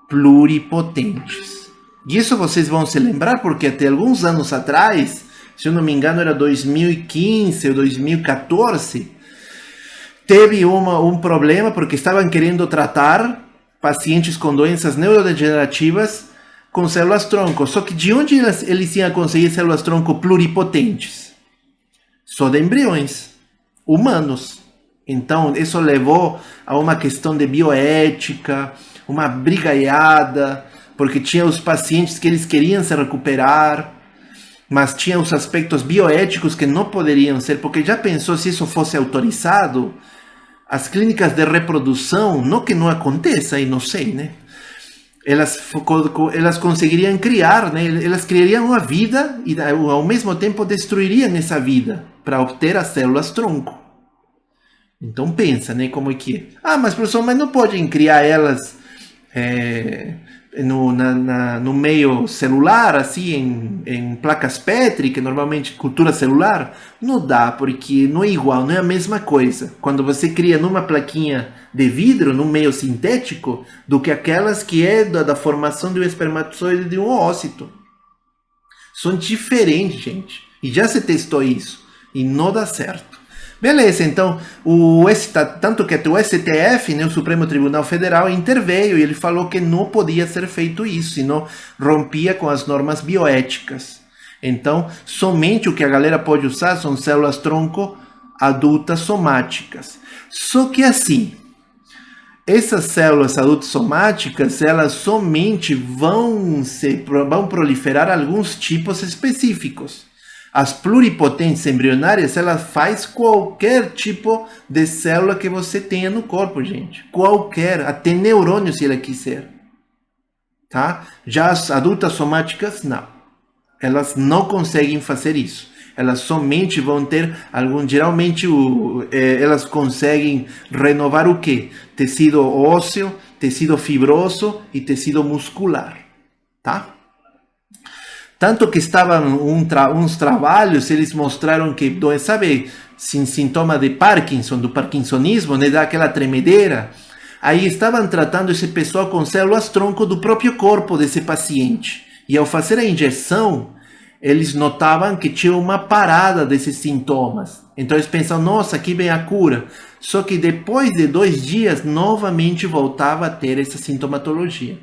pluripotentes. E isso vocês vão se lembrar, porque até alguns anos atrás, se eu não me engano era 2015 ou 2014, teve um problema, porque estavam querendo tratar pacientes com doenças neurodegenerativas com células-tronco. Só que de onde eles iam conseguir células-tronco pluripotentes? Só de embriões humanos. Então, isso levou a uma questão de bioética, uma brigaiada, porque tinha os pacientes que eles queriam se recuperar, mas tinha os aspectos bioéticos que não poderiam ser, porque já pensou se isso fosse autorizado? As clínicas de reprodução, não que não aconteça, e não sei, né? Elas conseguiriam criar, né? Elas criariam uma vida e ao mesmo tempo destruiriam essa vida para obter as células-tronco. Então pensa, né? Como é que é? Ah, mas professor, mas não podem criar elas no meio celular, assim, em placas Petri, que normalmente cultura celular? Não dá, porque não é igual, não é a mesma coisa. Quando você cria numa plaquinha de vidro, no meio sintético, do que aquelas que é da formação de um espermatozoide de um ócito. São diferentes, gente. E já se testou isso. E não dá certo. Beleza, então, tanto que o STF, né, o Supremo Tribunal Federal, interveio e ele falou que não podia ser feito isso, senão rompia com as normas bioéticas. Então, somente o que a galera pode usar são células-tronco adultas somáticas. Só que assim, essas células adultas somáticas, elas somente vão proliferar alguns tipos específicos. As pluripotentes embrionárias, elas faz qualquer tipo de célula que você tenha no corpo, gente. Qualquer, até neurônio se ela quiser. Tá? Já as adultas somáticas, não. Elas não conseguem fazer isso. Elas somente vão ter geralmente elas conseguem renovar o quê? Tecido ósseo, tecido fibroso e tecido muscular, tá? Tanto que estavam uns trabalhos, eles mostraram que, sabe, sintoma de Parkinson, do parkinsonismo, né, dá aquela tremedeira. Aí estavam tratando esse pessoal com células tronco do próprio corpo desse paciente. E ao fazer a injeção, eles notavam que tinha uma parada desses sintomas. Então eles pensam, nossa, aqui vem a cura. Só que depois de 2 dias, novamente voltava a ter essa sintomatologia.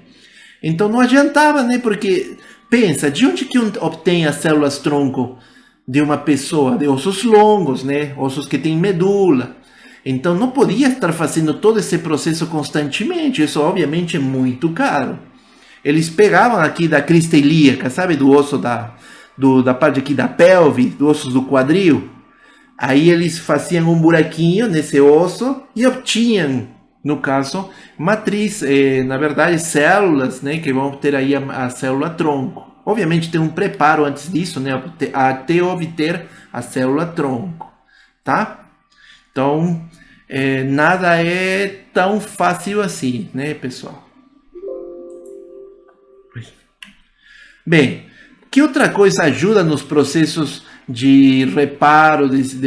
Então não adiantava, né? Porque, pensa, de onde que obtém as células tronco de uma pessoa? De ossos longos, né? Ossos que têm medula. Então não podia estar fazendo todo esse processo constantemente. Isso obviamente é muito caro. Eles pegavam aqui da crista ilíaca, sabe? Do osso da parte aqui da pelve, dos ossos do quadril. Aí eles faziam um buraquinho nesse osso e obtinham, no caso, matriz, na verdade, células, né, que vão ter aí a célula tronco. Obviamente tem um preparo antes disso, né, até obter a célula tronco, tá? Então, nada é tão fácil assim, né, pessoal? Bem, que outra coisa ajuda nos processos de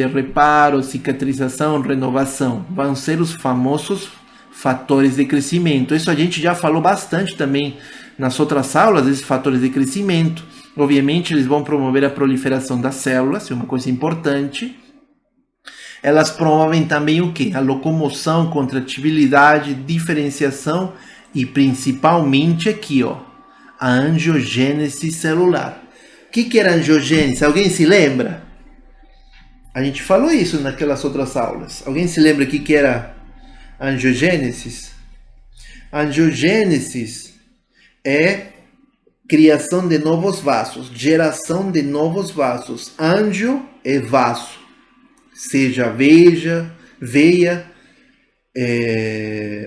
reparo, cicatrização, renovação? Vão ser os famosos fatores de crescimento. Isso a gente já falou bastante também nas outras aulas, esses fatores de crescimento. Obviamente, eles vão promover a proliferação das células, é uma coisa importante. Elas promovem também o quê? A locomoção, contratibilidade, diferenciação e principalmente aqui, ó, a angiogênese celular. O que era angiogênese? Alguém se lembra? A gente falou isso naquelas outras aulas. Alguém se lembra o que era angiogênese? Angiogênese é criação de novos vasos, geração de novos vasos. Angio é vaso, seja veia,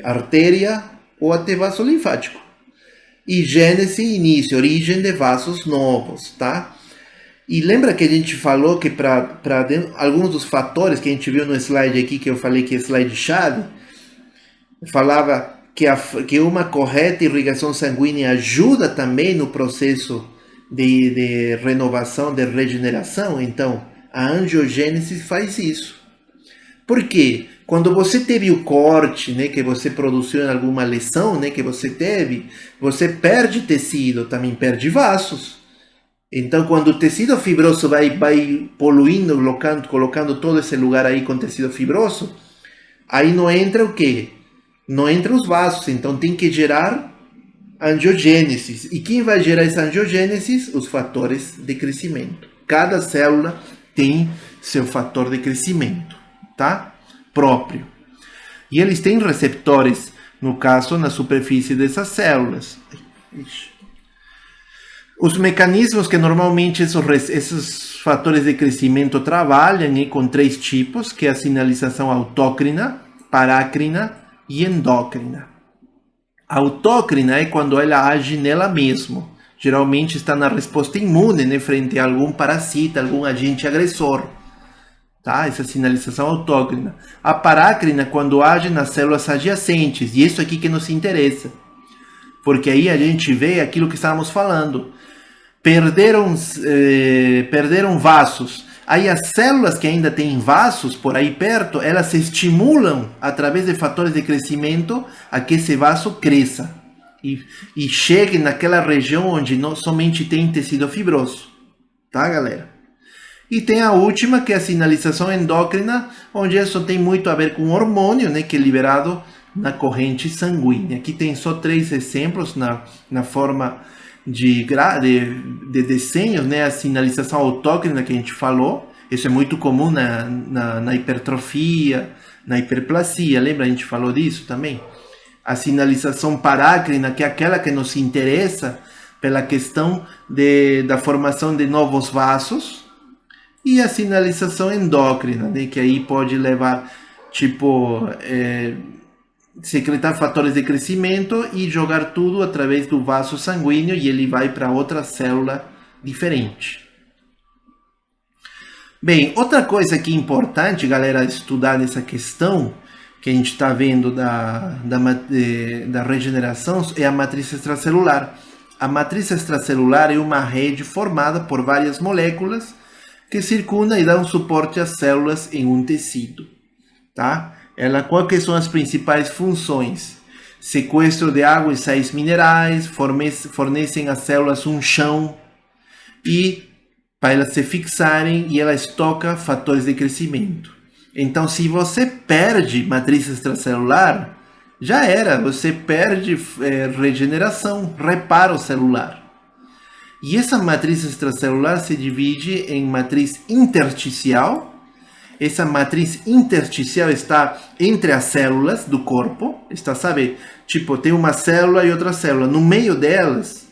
artéria ou até vaso linfático. E gênese, início, origem de vasos novos, tá? E lembra que a gente falou que para alguns dos fatores que a gente viu no slide aqui, que eu falei que é slide-chave, falava que uma correta irrigação sanguínea ajuda também no processo de renovação, de regeneração. Então, a angiogênese faz isso. Por quê? Quando você teve o corte, né, que você produziu em alguma lesão, né, que você teve, você perde tecido, também perde vasos. Então, quando o tecido fibroso vai poluindo, colocando todo esse lugar aí com tecido fibroso, aí não entra o quê? Não entra os vasos, então tem que gerar angiogênese. E quem vai gerar essa angiogênese? Os fatores de crescimento. Cada célula tem seu fator de crescimento, tá? Próprio. E eles têm receptores, no caso, na superfície dessas células. Os mecanismos que normalmente esses fatores de crescimento trabalham com 3 tipos, que é a sinalização autócrina, parácrina e endócrina. A autócrina é quando ela age nela mesma. Geralmente está na resposta imune, né, frente a algum parasita, algum agente agressor. Tá? Essa sinalização autócrina. A parácrina quando age nas células adjacentes. E isso aqui que nos interessa. Porque aí a gente vê aquilo que estávamos falando. Perderam vasos. Aí as células que ainda têm vasos por aí perto, elas se estimulam através de fatores de crescimento a que esse vaso cresça. E chegue naquela região onde não somente tem tecido fibroso. Tá, galera? E tem a última, que é a sinalização endócrina, onde isso tem muito a ver com hormônio, né, que é liberado na corrente sanguínea. Aqui tem só 3 exemplos na forma de desenhos, né, a sinalização autócrina que a gente falou, Isso é muito comum na hipertrofia, na hiperplasia. Lembra? A gente falou disso também. A sinalização parácrina, que é aquela que nos interessa pela questão da formação de novos vasos. E a sinalização endócrina, né? Que aí pode levar, secretar fatores de crescimento e jogar tudo através do vaso sanguíneo e ele vai para outra célula diferente. Bem, outra coisa que é importante, galera, estudar nessa questão que a gente está vendo da regeneração é a matriz extracelular. A matriz extracelular é uma rede formada por várias moléculas que circunda e dá um suporte às células em um tecido, tá? Quais são as principais funções? Sequestro de água e sais minerais, fornecem às células um chão e para elas se fixarem e ela estoca fatores de crescimento. Então, se você perde matriz extracelular, já era, você perde regeneração, reparo celular. E essa matriz extracelular se divide em matriz intersticial. Essa matriz intersticial está entre as células do corpo. Tem uma célula e outra célula. No meio delas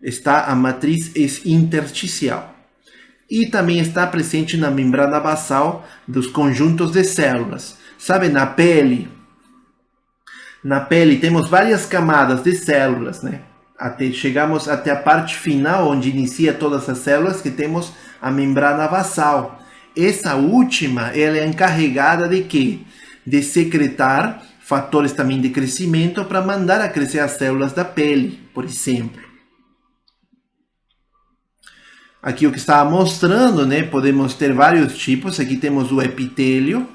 está a matriz intersticial. E também está presente na membrana basal dos conjuntos de células. Na pele? Na pele temos várias camadas de células, né? Chegamos até a parte final, onde inicia todas as células, que temos a membrana basal. Essa última, ela é encarregada de quê? De secretar fatores também de crescimento para mandar a crescer as células da pele, por exemplo. Aqui o que estava mostrando, né? Podemos ter vários tipos. Aqui temos o epitélio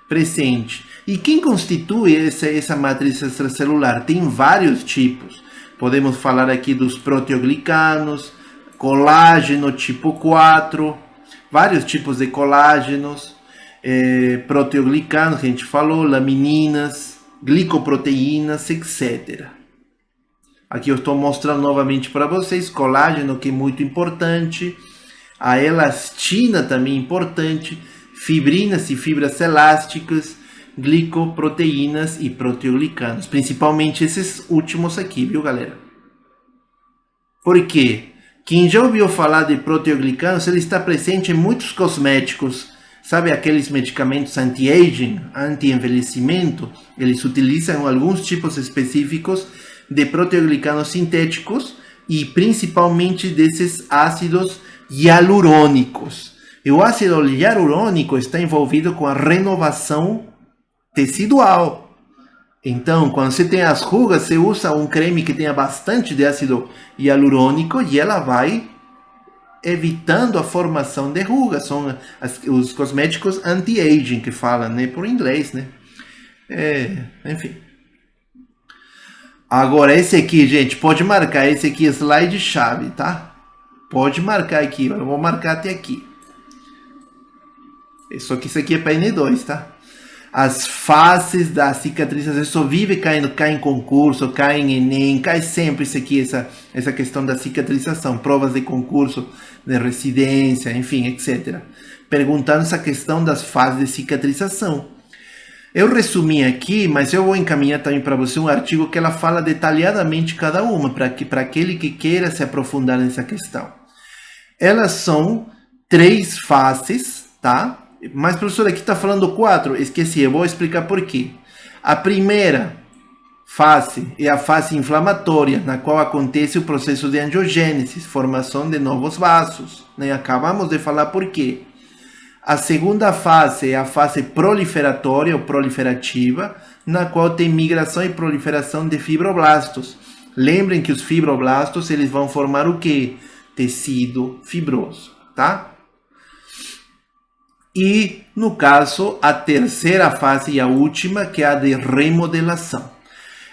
presente. E quem constitui essa matriz extracelular? Tem vários tipos. Podemos falar aqui dos proteoglicanos, colágeno tipo 4, vários tipos de colágenos, proteoglicanos que a gente falou, lamininas, glicoproteínas, etc. Aqui eu estou mostrando novamente para vocês colágeno, que é muito importante, a elastina também é importante, fibrinas e fibras elásticas, glicoproteínas e proteoglicanos, principalmente esses últimos aqui, viu, galera? Por quê? Quem já ouviu falar de proteoglicanos, ele está presente em muitos cosméticos. Sabe aqueles medicamentos anti-aging, anti-envelhecimento? Eles utilizam alguns tipos específicos de proteoglicanos sintéticos e principalmente desses ácidos hialurônicos. E o ácido hialurônico está envolvido com a renovação tecidual. Então, quando você tem as rugas, você usa um creme que tenha bastante de ácido hialurônico e ela vai evitando a formação de rugas. São os cosméticos anti-aging que falam, né, por inglês, né? Enfim. Agora, esse aqui, gente, pode marcar. Esse aqui é slide chave, tá? Pode marcar aqui, eu vou marcar até aqui. Só que isso aqui é para N2, tá? As fases da cicatrização, só vive caindo, cai em concurso, cai em Enem, cai sempre isso aqui, essa questão da cicatrização, provas de concurso, de residência, enfim, etc. Perguntando essa questão das fases de cicatrização. Eu resumi aqui, mas eu vou encaminhar também para você um artigo que ela fala detalhadamente cada uma, para aquele que queira se aprofundar nessa questão. Elas são 3 fases, tá? Mas, professor, aqui está falando 4. Esqueci, eu vou explicar por quê. A primeira fase é a fase inflamatória, na qual acontece o processo de angiogênese, formação de novos vasos, né? Acabamos de falar por quê. A segunda fase é a fase proliferatória ou proliferativa, na qual tem migração e proliferação de fibroblastos. Lembrem que os fibroblastos eles vão formar o quê? Tecido fibroso, tá? E, no caso, a terceira fase e a última, que é a de remodelação.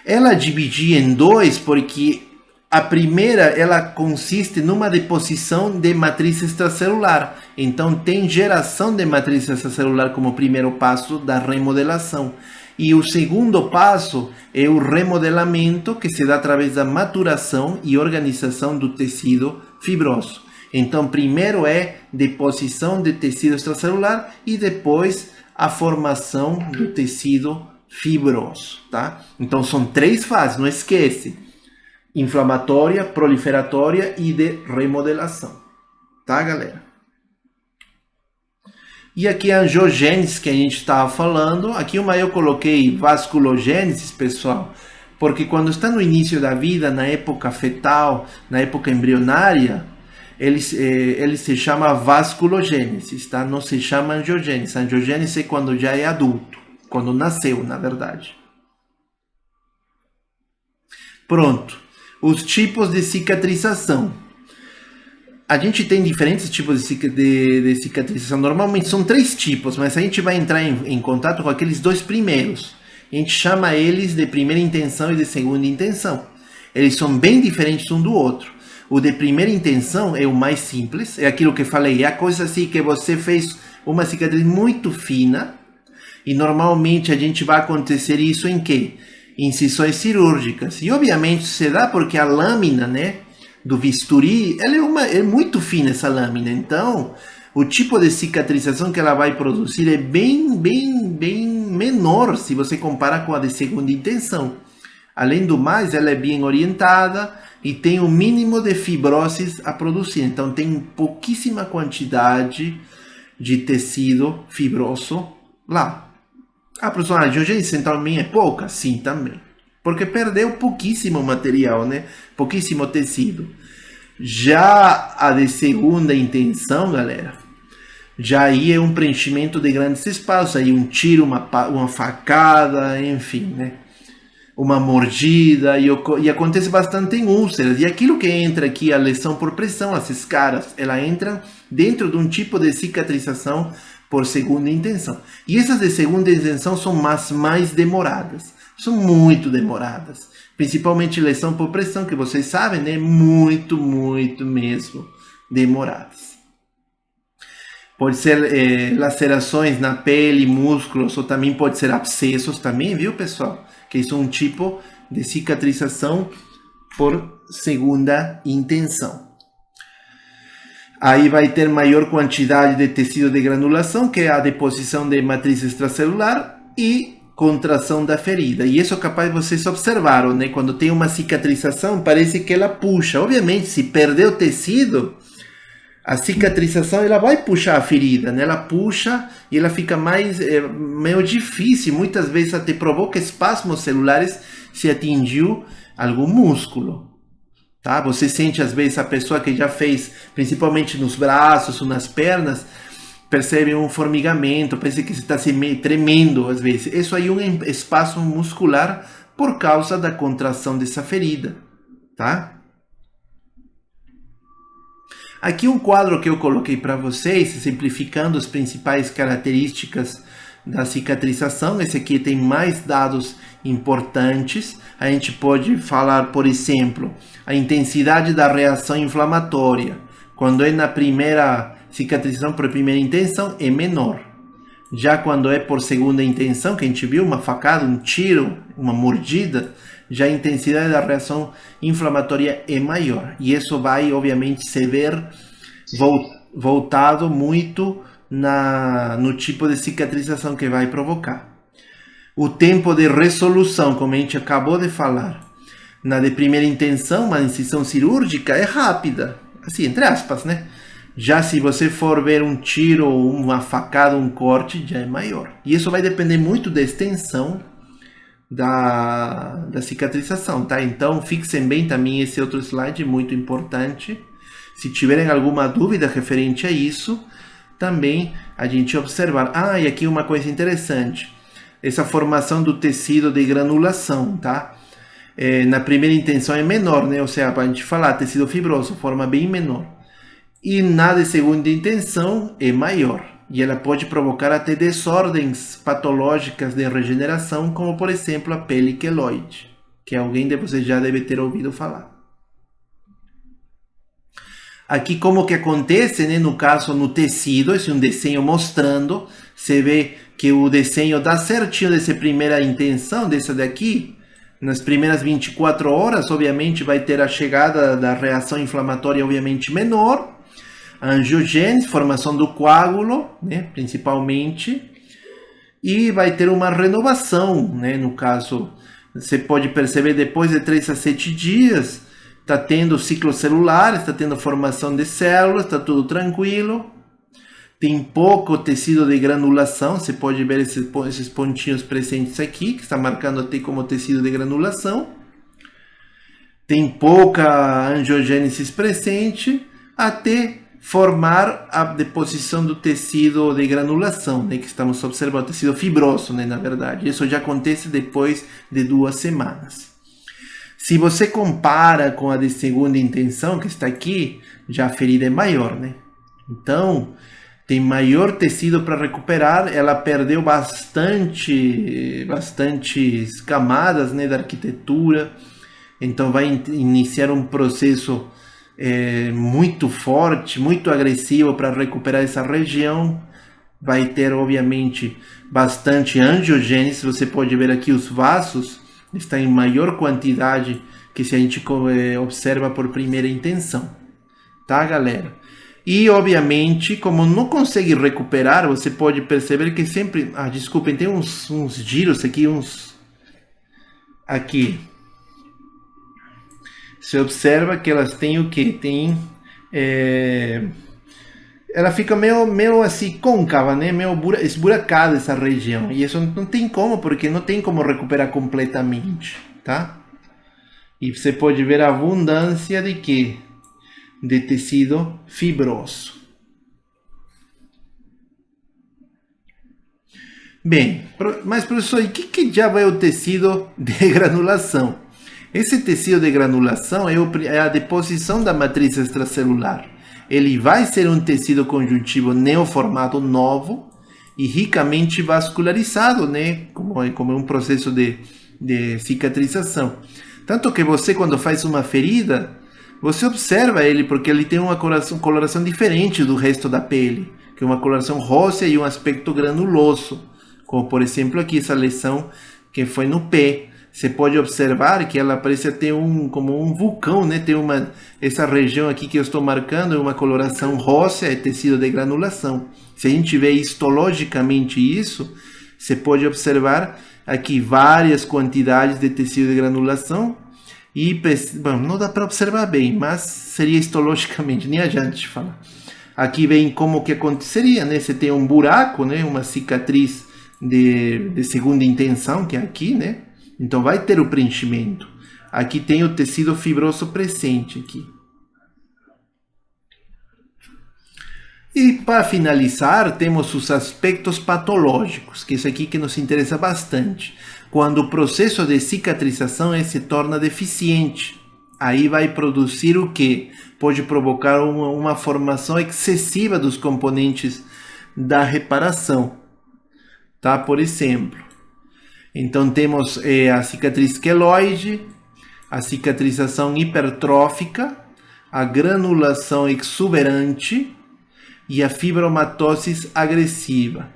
Ela dividia em 2 porque a primeira ela consiste numa deposição de matriz extracelular. Então, tem geração de matriz extracelular como primeiro passo da remodelação. E o segundo passo é o remodelamento, que se dá através da maturação e organização do tecido fibroso. Então, primeiro é deposição de tecido extracelular e depois a formação do tecido fibroso, tá? Então, são 3 fases, não esquece. Inflamatória, proliferatória e de remodelação, tá, galera? E aqui a angiogênese que a gente estava falando, aqui eu coloquei vasculogênese, pessoal, porque quando está no início da vida, na época fetal, na época embrionária, ele se chama vasculogênese, tá? Não se chama angiogênese. A angiogênese é quando já é adulto, quando nasceu, na verdade. Pronto. Os tipos de cicatrização. A gente tem diferentes tipos de cicatrização. Normalmente são 3 tipos, mas a gente vai entrar em contato com aqueles 2 primeiros. A gente chama eles de primeira intenção e de segunda intenção. Eles são bem diferentes um do outro. O de primeira intenção é o mais simples, é aquilo que falei, é a coisa assim que você fez uma cicatriz muito fina, e normalmente a gente vai acontecer isso em quê? Incisões cirúrgicas. E obviamente se dá porque a lâmina, né, do bisturi, ela é muito fina essa lâmina, então o tipo de cicatrização que ela vai produzir é bem menor se você comparar com a de segunda intenção. Além do mais, ela é bem orientada e tem o mínimo de fibroses a produzir, então tem pouquíssima quantidade de tecido fibroso lá. A produção de angiogênese também é pouca? Sim, também. Porque perdeu pouquíssimo material, né? Pouquíssimo tecido. Já a de segunda intenção, galera, já aí é um preenchimento de grandes espaços, aí um tiro, uma facada, enfim, né? Uma mordida, e acontece bastante em úlceras. E aquilo que entra aqui, a lesão por pressão, as escaras, ela entra dentro de um tipo de cicatrização por segunda intenção. E essas de segunda intenção são mais demoradas. São muito demoradas. Principalmente lesão por pressão, que vocês sabem, né? Muito mesmo demoradas. Pode ser lacerações na pele, músculos, ou também pode ser abscessos também, viu, pessoal? Que isso é um tipo de cicatrização por segunda intenção. Aí vai ter maior quantidade de tecido de granulação, que é a deposição de matriz extracelular e contração da ferida. E isso é capaz de vocês observaram, né? Quando tem uma cicatrização, parece que ela puxa. Obviamente, se perder o tecido, a cicatrização ela vai puxar a ferida, né? Ela puxa e ela fica meio difícil. Muitas vezes até provoca espasmos celulares se atingiu algum músculo. Tá? Você sente às vezes a pessoa que já fez, principalmente nos braços ou nas pernas, percebe um formigamento, parece que você está se tremendo às vezes. Isso aí é um espasmo muscular por causa da contração dessa ferida. Tá? Aqui um quadro que eu coloquei para vocês, simplificando as principais características da cicatrização. Esse aqui tem mais dados importantes. A gente pode falar, por exemplo, a intensidade da reação inflamatória. Quando é na primeira cicatrização por primeira intenção, é menor. Já quando é por segunda intenção, que a gente viu uma facada, um tiro, uma mordida, já a intensidade da reação inflamatória é maior. E isso vai, obviamente, se ver voltado muito no tipo de cicatrização que vai provocar. O tempo de resolução, como a gente acabou de falar, na de primeira intenção, uma incisão cirúrgica, é rápida. Assim, entre aspas, né? Já se você for ver um tiro, uma facada, um corte, já é maior. E isso vai depender muito da extensão da cicatrização, tá? Então, fixem bem também esse outro slide, muito importante. Se tiverem alguma dúvida referente a isso, também a gente observar. E aqui uma coisa interessante. Essa formação do tecido de granulação, tá? Na primeira intenção é menor, né? Ou seja, para a gente falar, tecido fibroso, forma bem menor. E na de segunda intenção é maior. E ela pode provocar até desordens patológicas de regeneração, como por exemplo a pele queloide, que alguém de vocês já deve ter ouvido falar. Aqui como que acontece, né? No caso no tecido, esse é um desenho mostrando, você vê que o desenho dá certinho dessa primeira intenção, dessa daqui. Nas primeiras 24 horas, obviamente, vai ter a chegada da reação inflamatória, obviamente, menor. a angiogênese, formação do coágulo, né, principalmente, e vai ter uma renovação, né, no caso, você pode perceber depois de 3 a 7 dias, está tendo ciclo celular, está tendo formação de células, está tudo tranquilo, tem pouco tecido de granulação, você pode ver esses pontinhos presentes aqui, que está marcando até como tecido de granulação, tem pouca angiogênese presente, até formar a deposição do tecido de granulação, né, que estamos observando, tecido fibroso, né, na verdade. Isso já acontece depois de 2 semanas. Se você compara com a de segunda intenção, que está aqui, já a ferida é maior, né? Então, tem maior tecido para recuperar, ela perdeu bastantes camadas, né, da arquitetura, então vai iniciar um processo muito forte, muito agressivo para recuperar essa região. Vai ter, obviamente, bastante angiogênese. Você pode ver aqui os vasos estão em maior quantidade que se a gente observa por primeira intenção, tá, galera? E, obviamente, como não consegue recuperar, você pode perceber que sempre... desculpem, tem uns giros aqui, aqui. Você observa que elas têm o que? Ela fica meio assim côncava, né? Meio esburacada essa região. E isso não tem como, porque não tem como recuperar completamente, tá? E você pode ver a abundância de quê? De tecido fibroso. Bem, mas professor, e que diabo é o tecido de granulação? Esse tecido de granulação é a deposição da matriz extracelular. Ele vai ser um tecido conjuntivo neoformado novo e ricamente vascularizado, né? Como um processo de cicatrização. Tanto que você, quando faz uma ferida, você observa ele porque ele tem uma coloração diferente do resto da pele, que é uma coloração rósea e um aspecto granuloso, como por exemplo aqui essa lesão que foi no pé. Você pode observar que ela parece ter como um vulcão, né? Tem essa região aqui que eu estou marcando é uma coloração rósea, é tecido de granulação. Se a gente vê histologicamente isso, você pode observar aqui várias quantidades de tecido de granulação e bom, não dá para observar bem, mas seria histologicamente, nem adianta te falar. Aqui vem como que aconteceria, né? Você tem um buraco, né? Uma cicatriz de segunda intenção, que é aqui, né? Então vai ter o preenchimento. Aqui tem o tecido fibroso presente aqui. E para finalizar, temos os aspectos patológicos, que é isso aqui que nos interessa bastante. Quando o processo de cicatrização se torna deficiente, aí vai produzir o que? Pode provocar uma formação excessiva dos componentes da reparação. Tá? Por exemplo, então temos a cicatriz queloide, a cicatrização hipertrófica, a granulação exuberante e a fibromatose agressiva.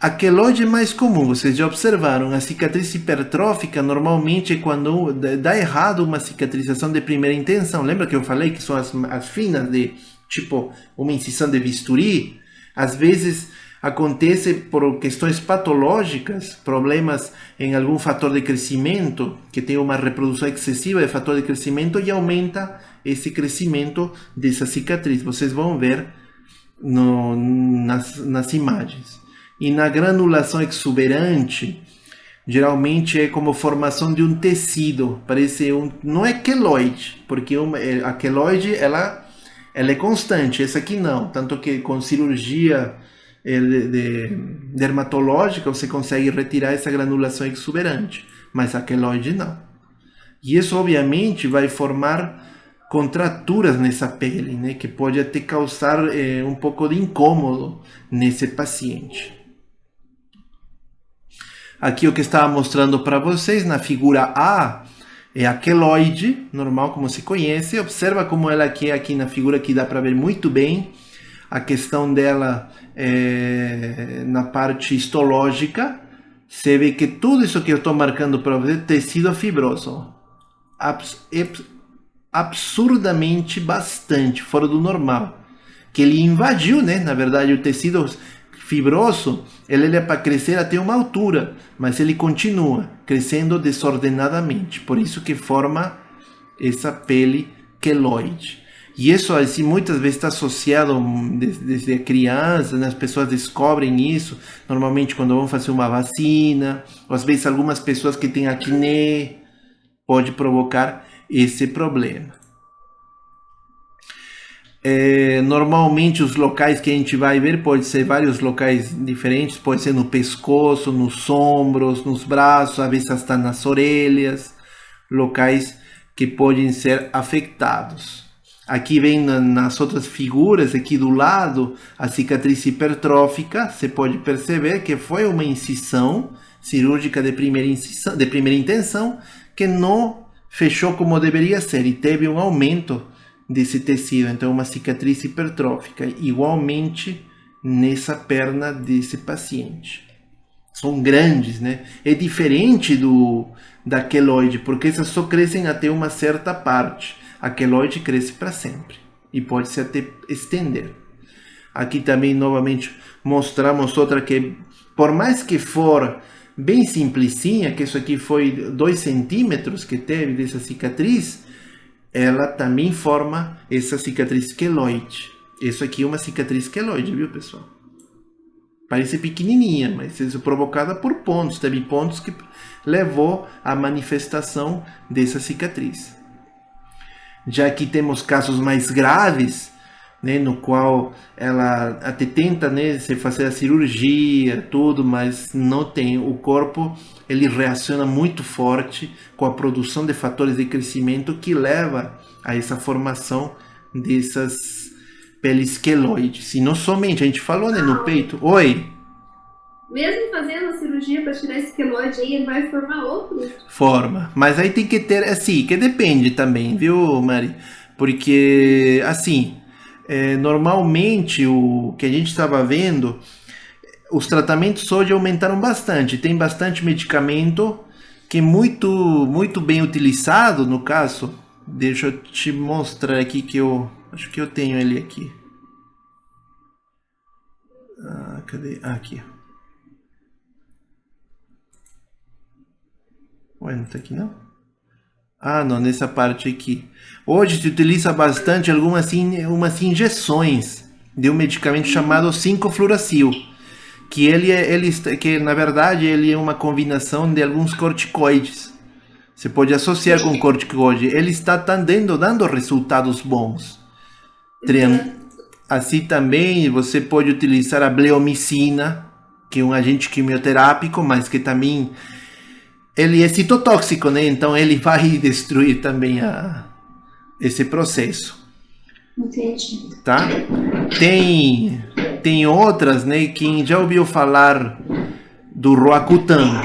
A queloide é mais comum, vocês já observaram. A cicatriz hipertrófica normalmente é quando dá errado uma cicatrização de primeira intenção. Lembra que eu falei que são as finas de tipo uma incisão de bisturi? Às vezes acontece por questões patológicas, problemas em algum fator de crescimento, que tem uma reprodução excessiva de fator de crescimento e aumenta esse crescimento dessa cicatriz. Vocês vão ver nas imagens. E na granulação exuberante, geralmente é como formação de um tecido, parece não é queloide, porque a queloide ela é constante, essa aqui não, tanto que com cirurgia dermatológica você consegue retirar essa granulação exuberante, mas a queloide não. E isso obviamente vai formar contraturas nessa pele, né, que pode até causar um pouco de incômodo nesse paciente. Aqui o que estava mostrando para vocês na figura A é a queloide, normal como se conhece. Observa como ela aqui na figura que dá para ver muito bem a questão dela na parte histológica. Você vê que tudo isso que eu estou marcando para você é tecido fibroso. Absurdamente bastante, fora do normal. que ele invadiu, né? Na verdade, o tecido fibroso, ele é para crescer até uma altura, mas ele continua crescendo desordenadamente. Por isso que forma essa pele queloide. E isso, assim, muitas vezes está associado desde criança, né? As pessoas descobrem isso, normalmente quando vão fazer uma vacina, ou às vezes algumas pessoas que têm acne, pode provocar esse problema. Normalmente os locais que a gente vai ver pode ser vários locais diferentes, pode ser no pescoço, nos ombros, nos braços, às vezes até nas orelhas, locais que podem ser afetados. Aqui vem nas outras figuras, aqui do lado, a cicatriz hipertrófica. Você pode perceber que foi uma incisão cirúrgica de primeira intenção que não fechou como deveria ser e teve um aumento desse tecido, então uma cicatriz hipertrófica, igualmente nessa perna desse paciente. São grandes, né? É diferente da queloide, porque essas só crescem até uma certa parte. A queloide cresce para sempre e pode se até estender. Aqui também novamente mostramos outra que, por mais que for bem simplicinha, que isso aqui foi 2 centímetros que teve dessa cicatriz, ela também forma essa cicatriz queloide. Isso aqui é uma cicatriz queloide, viu, pessoal? Parece pequenininha, mas isso é provocada por pontos. Teve pontos que levou à manifestação dessa cicatriz. Já aqui temos casos mais graves, né, no qual ela até tenta, né, se fazer a cirurgia, tudo, mas não tem. O corpo, ele reaciona muito forte com a produção de fatores de crescimento que leva a essa formação dessas peles queloides. E não somente, a gente falou, né, no peito. Oi? Mesmo fazendo a cirurgia para tirar esse queloide aí, ele vai formar outro? Forma, mas aí tem que ter, assim, que depende também, viu, Mari? Porque, assim, normalmente o que a gente estava vendo, os tratamentos hoje aumentaram bastante. Tem bastante medicamento que é muito bem utilizado. No caso, deixa eu te mostrar aqui que eu acho que eu tenho ele aqui. Cadê? Aqui. Ué, não tá aqui não? Não, nessa parte aqui. Hoje se utiliza bastante umas injeções de um medicamento chamado 5-fluoracil, que que na verdade ele é uma combinação de alguns corticoides. Você pode associar com corticoide. Ele está dando resultados bons. Assim também você pode utilizar a bleomicina, que é um agente quimioterápico, mas que também ele é citotóxico, né? Então ele vai destruir também esse processo. Entendi. Tá? Tem outras, né? Quem já ouviu falar do Roacutan?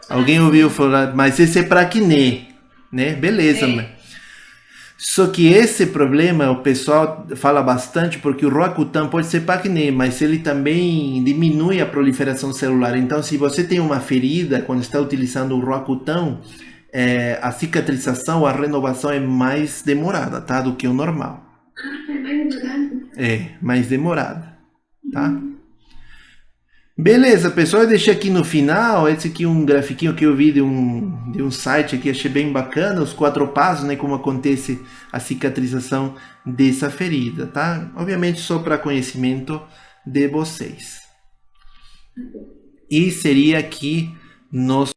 Alguém ouviu falar? Mas esse é para acne, né? Beleza, mas só que esse problema o pessoal fala bastante porque o Roacutan pode ser para acne, mas ele também diminui a proliferação celular. Então, se você tem uma ferida quando está utilizando o Roacutan, a cicatrização, a renovação é mais demorada, tá? Do que o normal. É mais demorado? É, mais demorada, tá? Beleza, pessoal, eu deixei aqui no final, esse aqui é um grafiquinho que eu vi de um site aqui, achei bem bacana, os 4 passos, né, como acontece a cicatrização dessa ferida, tá? Obviamente só para conhecimento de vocês. E seria aqui nosso